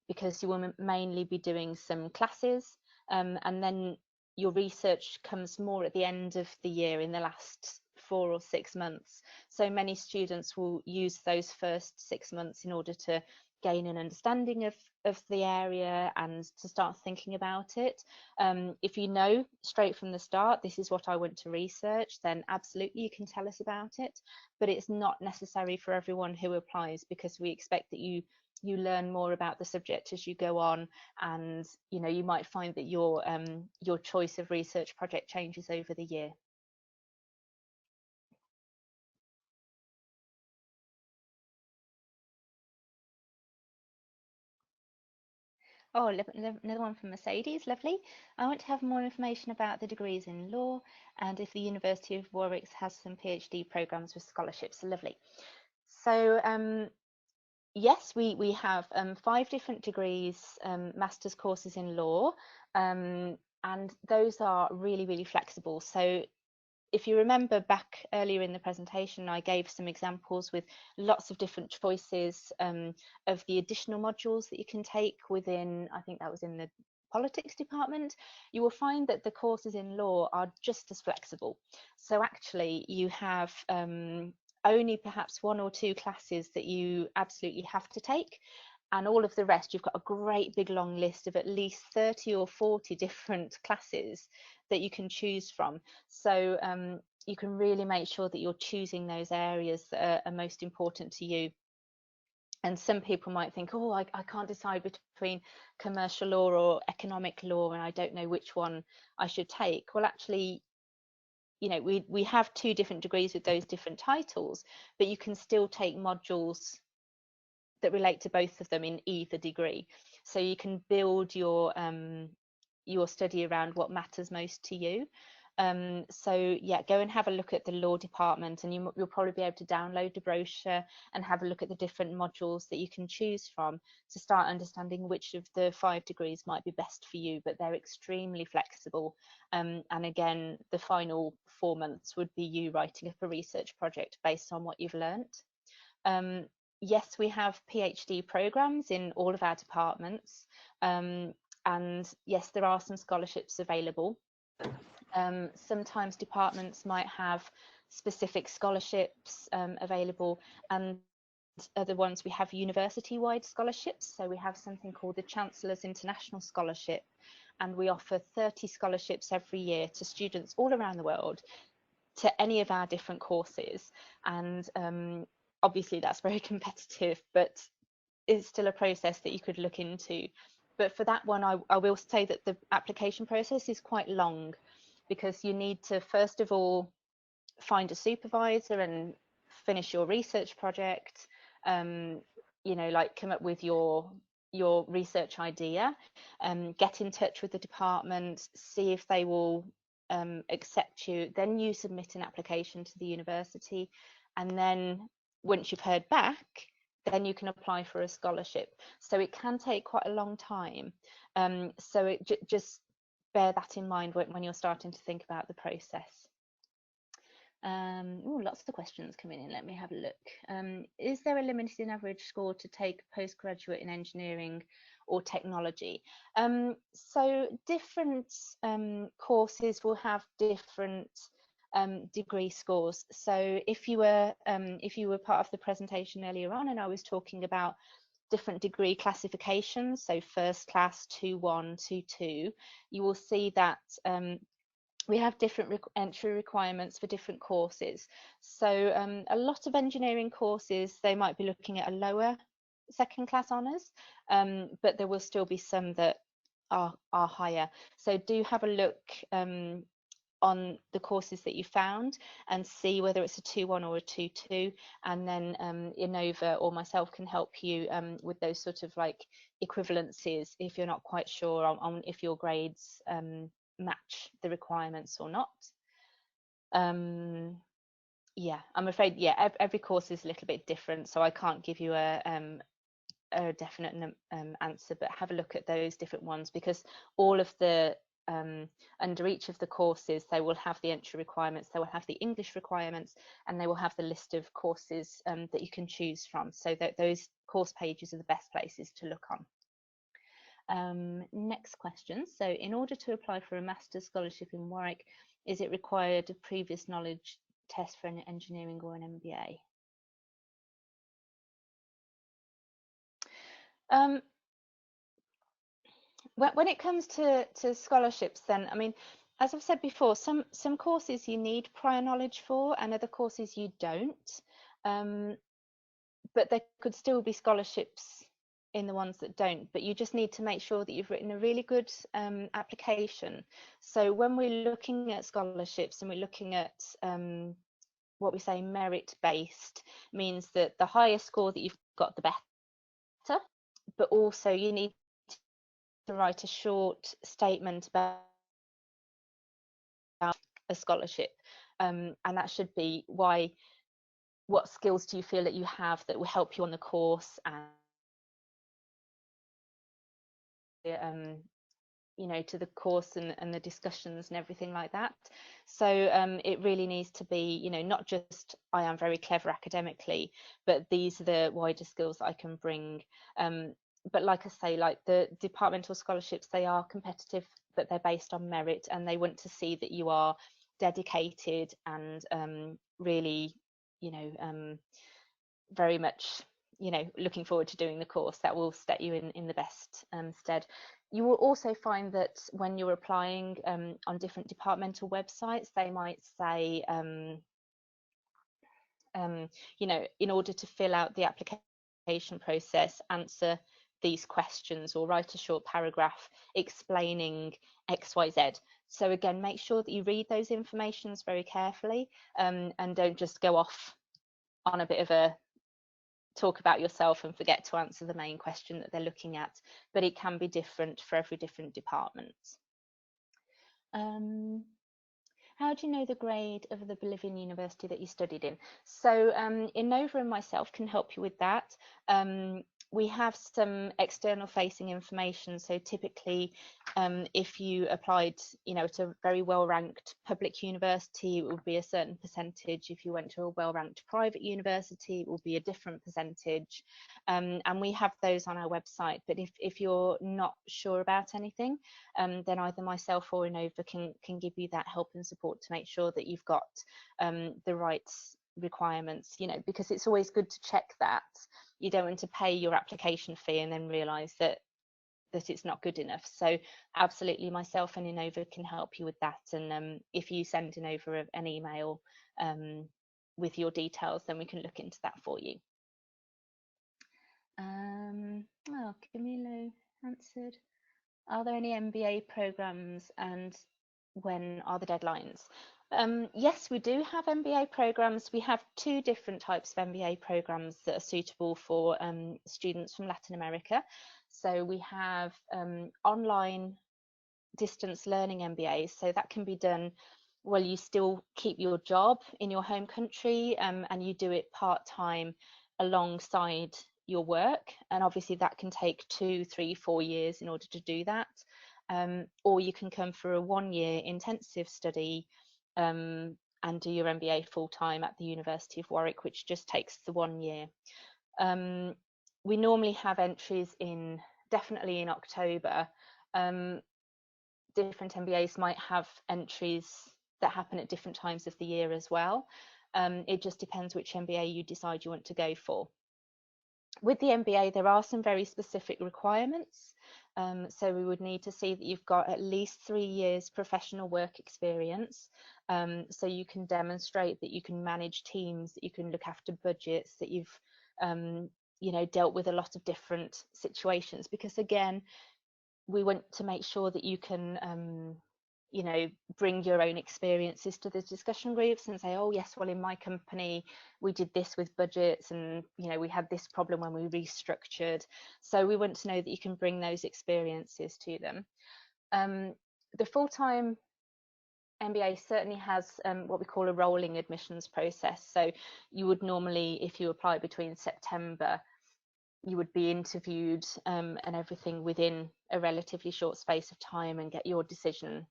because you will mainly be doing some classes, and then your research comes more at the end of the year, in the last 4 or 6 months. So many students will use those first 6 months in order to gain an understanding of the area and to start thinking about it. If you know straight from the start, this is what I want to research, then absolutely you can tell us about it. But it's not necessary for everyone who applies, because we expect that you learn more about the subject as you go on, and you might find that your choice of research project changes over the year. Oh, another one from Mercedes, lovely. I want to have more information about the degrees in law, and if the University of Warwick has some PhD programs with scholarships. Lovely. So yes, we have 5 different degrees, master's courses in law, and those are really flexible. So if you remember back earlier in the presentation, I gave some examples with lots of different choices of the additional modules that you can take within, I think that was in the politics department. You will find that the courses in law are just as flexible. So actually you have only perhaps 1 or 2 classes that you absolutely have to take, and all of the rest, you've got a great big long list of at least 30 or 40 different classes that you can choose from. So you can really make sure that you're choosing those areas that are most important to you. And some people might think, oh, I can't decide between commercial law or economic law, and I don't know which one I should take. Well, actually, we have 2 different degrees with those different titles, but you can still take modules that relate to both of them in either degree. So you can build your study around what matters most to you. So yeah, go and have a look at the law department, and you'll probably be able to download the brochure and have a look at the different modules that you can choose from to start understanding which of the 5 degrees might be best for you. But they're extremely flexible, and again, the final 4 months would be you writing up a research project based on what you've learnt. Yes, we have PhD programs in all of our departments, and yes, there are some scholarships available. Sometimes departments might have specific scholarships available, and other ones we have university-wide scholarships. So we have something called the Chancellor's International Scholarship, and we offer 30 scholarships every year to students all around the world to any of our different courses. And obviously that's very competitive, but it's still a process that you could look into. But for that one, I will say that the application process is quite long, because you need to first of all find a supervisor and finish your research project, you know, like come up with your research idea, get in touch with the department, see if they will accept you. Then you submit an application to the university, and then once you've heard back, then you can apply for a scholarship. So it can take quite a long time. So it just bear that in mind when you're starting to think about the process. Lots of questions coming in. Let me have a look. Is there a limit in average score to take postgraduate in engineering or technology? So different courses will have different degree scores. So if you were part of the presentation earlier on, and I was talking about different degree classifications, so first class, 2-1, 2-2, you will see that we have different entry requirements for different courses. So a lot of engineering courses, they might be looking at a lower second class honours, but there will still be some that are higher. So do have a look on the courses that you found and see whether it's a 2-1 or a 2-2, and then Inova or myself can help you with those sort of like equivalencies if you're not quite sure on if your grades match the requirements or not. Yeah, I'm afraid, yeah, every course is a little bit different, so I can't give you a definite answer, but have a look at those different ones, because all of the under each of the courses, they will have the entry requirements, they will have the English requirements, and they will have the list of courses that you can choose from, so that those course pages are the best places to look on. Next question. So in order to apply for a master's scholarship in Warwick, is it required a previous knowledge test for an engineering or an MBA? When it comes to scholarships, then, I mean, as I've said before, some courses you need prior knowledge for, and other courses you don't. But there could still be scholarships in the ones that don't, but you just need to make sure that you've written a really good application. So when we're looking at scholarships and we're looking at what we say merit-based, means that the higher score that you've got, the better, but also you need to write a short statement about a scholarship, and that should be what skills do you feel that you have that will help you on the course, and you know, to the course and the discussions and everything like that. So it really needs to be, you know, not just I am very clever academically, but these are the wider skills that I can bring. But like I say, like the departmental scholarships, they are competitive, but they're based on merit, and they want to see that you are dedicated and really, you know, very much, you know, looking forward to doing the course. That will set you in the best stead. You will also find that when you're applying on different departmental websites, they might say, you know, in order to fill out the application process, answer these questions or write a short paragraph explaining XYZ. So again, make sure that you read those informations very carefully, and don't just go off on a bit of a talk about yourself and forget to answer the main question that they're looking at, but it can be different for every different department. How do you know the grade of the Bolivian university that you studied in? So Innova and myself can help you with that. We have some external facing information. So typically, if you applied, to a very well ranked public university, it would be a certain percentage. If you went to a well ranked private university, it will be a different percentage. And we have those on our website. But if you're not sure about anything, then either myself or Innova can give you that help and support to make sure that you've got the right requirements, because it's always good to check that. You don't want to pay your application fee and then realize that it's not good enough. So absolutely, myself and Innova can help you with that. And if you send Innova an email with your details, then we can look into that for you. Oh, Camilo answered. Are there any MBA programs and when are the deadlines? Yes, we do have MBA programs. We have two different types of MBA programs that are suitable for students from Latin America. So we have online distance learning MBAs. So that can be done while you still keep your job in your home country, and you do it part-time alongside your work. And obviously that can take 2, 3, 4 years in order to do that. Or you can come for a 1-year intensive study and do your MBA full-time at the University of Warwick, which just takes the 1 year. We normally have entries definitely in October. Different MBAs might have entries that happen at different times of the year as well. It just depends which MBA you decide you want to go for. With the MBA, there are some very specific requirements. So we would need to see that you've got at least 3 years professional work experience. So you can demonstrate that you can manage teams, that you can look after budgets, that you've dealt with a lot of different situations. Because again, we want to make sure that you can bring your own experiences to the discussion groups and say, oh yes, well in my company we did this with budgets, and we had this problem when we restructured. So we want to know that you can bring those experiences to them. The full-time MBA certainly has what we call a rolling admissions process. So you would normally, if you apply between September, you would be interviewed and everything within a relatively short space of time and get your decision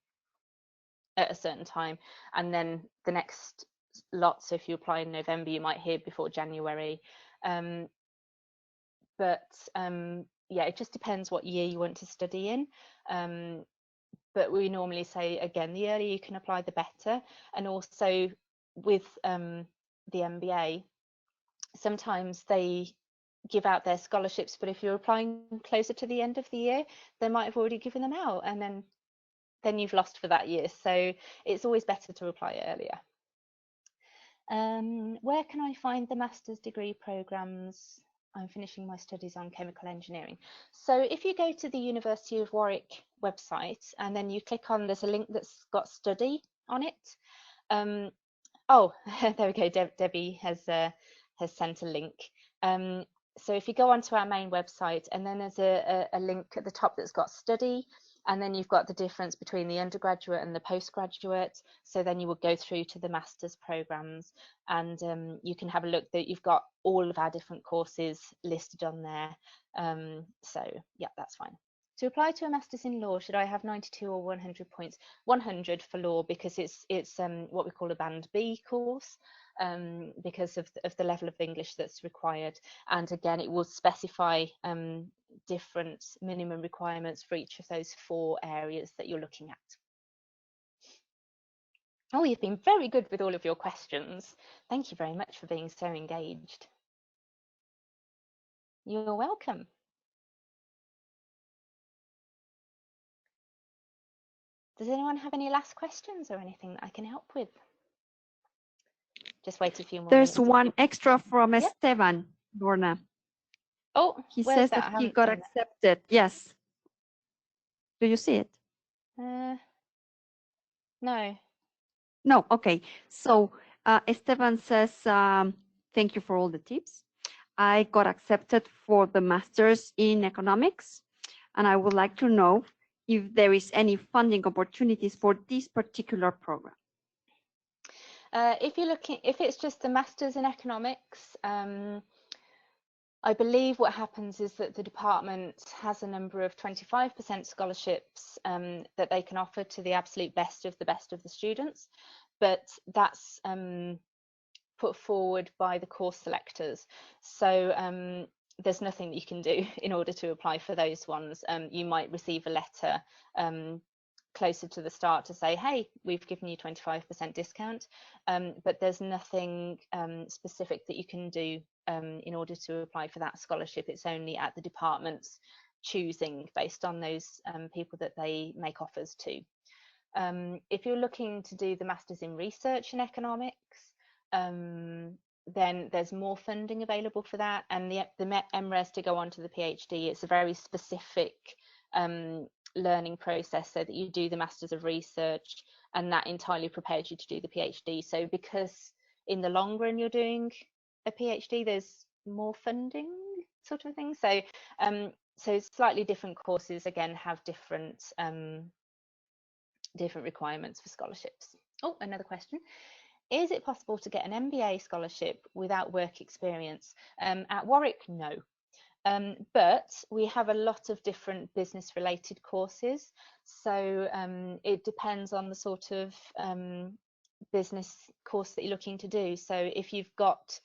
at a certain time. And then the next lot, so if you apply in November, you might hear before January. But yeah, it just depends what year you want to study in. But we normally say, again, the earlier you can apply, the better. And also with the MBA, sometimes they give out their scholarships, but if you're applying closer to the end of the year, they might have already given them out, and then you've lost for that year. So it's always better to apply earlier. Where can I find the master's degree programs? I'm finishing my studies on chemical engineering. So if you go to the University of Warwick website and then you click on, there's a link that's got study on it. Oh, there we go. Debbie has sent a link. So if you go onto our main website, and then there's a link at the top that's got study, and then you've got the difference between the undergraduate and the postgraduate. So then you will go through to the master's programs, and you can have a look that you've got all of our different courses listed on there. So yeah, that's fine. To apply to a master's in law, should I have 92 or 100 points? 100 for law, because it's what we call a band B course, because of the level of English that's required. And again, it will specify different minimum requirements for each of those 4 areas that you're looking at. Oh, you've been very good with all of your questions. Thank you very much for being so engaged. You're welcome. Does anyone have any last questions or anything that I can help with? Just wait a few more minutes. There's one extra from Esteban, Lorna. Oh, he says that he got accepted. Yes. Do you see it? No. No, okay. So Esteban says, thank you for all the tips. I got accepted for the Masters in Economics, and I would like to know if there is any funding opportunities for this particular program. If it's just the Masters in Economics, I believe what happens is that the department has a number of 25% scholarships that they can offer to the absolute best of the students, but that's put forward by the course selectors. So there's nothing that you can do in order to apply for those ones. You might receive a letter closer to the start to say, hey, we've given you 25% discount, but there's nothing specific that you can do in order to apply for that scholarship. It's only at the department's choosing based on those people that they make offers to. If you're looking to do the Masters in Research in Economics, then there's more funding available for that, and the MRes to go on to the PhD, it's a very specific learning process, so that you do the Masters of Research and that entirely prepares you to do the PhD. So because in the long run you're doing a PhD, there's more funding sort of thing. So slightly different courses again have different different requirements for scholarships. Oh, another question. Is it possible to get an MBA scholarship without work experience? At Warwick, no. But we have a lot of different business related courses. So it depends on the sort of business course that you're looking to do. So if you've got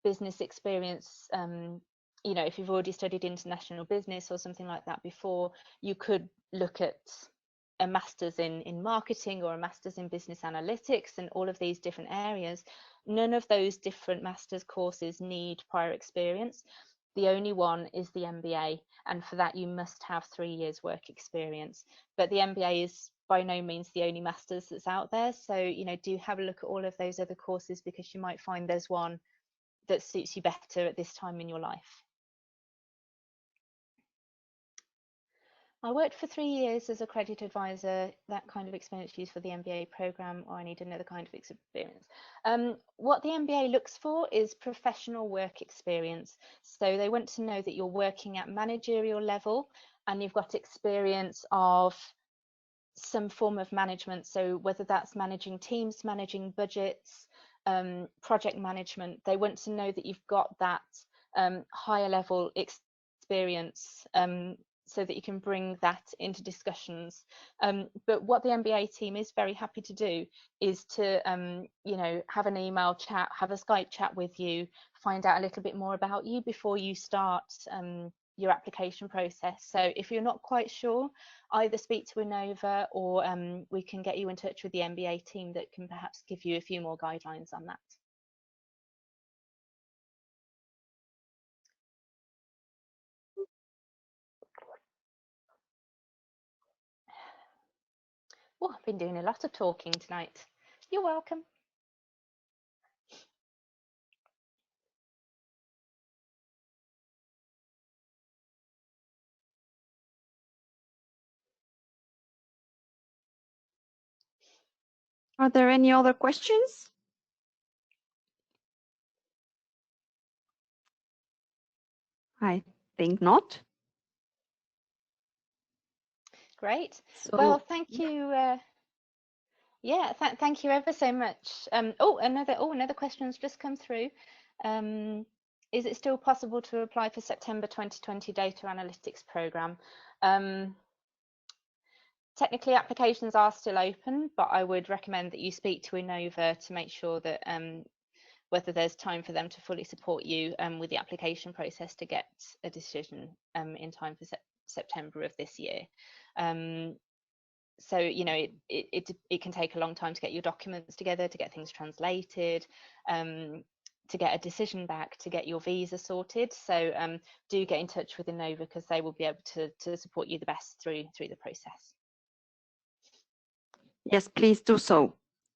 business experience, you know, if you've already studied international business or something like that before, you could look at a master's in marketing or a master's in business analytics and all of these different areas. None of those different master's courses need prior experience. The only one is the MBA, and for that you must have 3 years work experience. But the MBA is by no means the only master's that's out there. So, you know, do have a look at all of those other courses, because you might find there's one that suits you better at this time in your life. I worked for 3 years as a credit advisor. That kind of experience used for the MBA program, or I need another kind of experience. What the MBA looks for is professional work experience. So they want to know that you're working at managerial level and you've got experience of some form of management. So whether that's managing teams, managing budgets, project management, they want to know that you've got that higher level experience, so that you can bring that into discussions. But what the MBA team is very happy to do is to, you know, have an email chat, have a Skype chat with you, find out a little bit more about you before you start your application process. So if you're not quite sure, either speak to Innova, or we can get you in touch with the MBA team that can perhaps give you a few more guidelines on that. Oh, I've been doing a lot of talking tonight. You're welcome. Are there any other questions? I think not. Great. So, well, thank you. Yeah, thank you ever so much. Another question's just come through. Is it still possible to apply for September 2020 data analytics program? Technically, applications are still open, but I would recommend that you speak to Innova to make sure that whether there's time for them to fully support you with the application process to get a decision in time for September of this year. So, you know, it can take a long time to get your documents together, to get things translated, to get a decision back, to get your visa sorted. So do get in touch with Innova, because they will be able to support you the best through the process. Yes, please do so.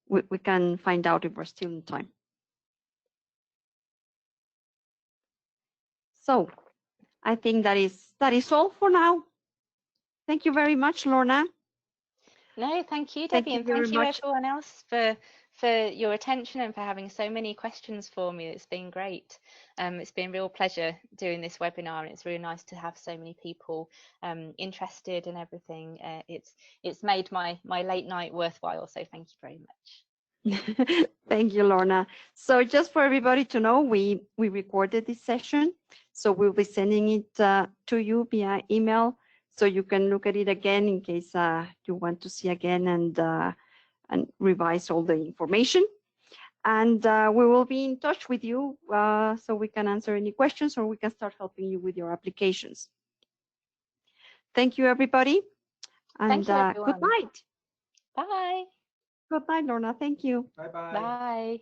We can find out if we're still in time. So I think that is all for now. Thank you very much, Lorna. No, thank you, Debbie, and thank you everyone else for for your attention and for having so many questions for me. It's been great. It's been a real pleasure doing this webinar, and it's really nice to have so many people interested in everything. It's made my late night worthwhile, so thank you very much. Thank you, Lorna. So just for everybody to know, we recorded this session, so we'll be sending it to you via email, so you can look at it again in case you want to see again and revise all the information. And we will be in touch with you so we can answer any questions, or we can start helping you with your applications. Thank you, everybody. And Thank you, everyone. good night. Bye. Good night, Lorna. Thank you. Bye-bye. Bye.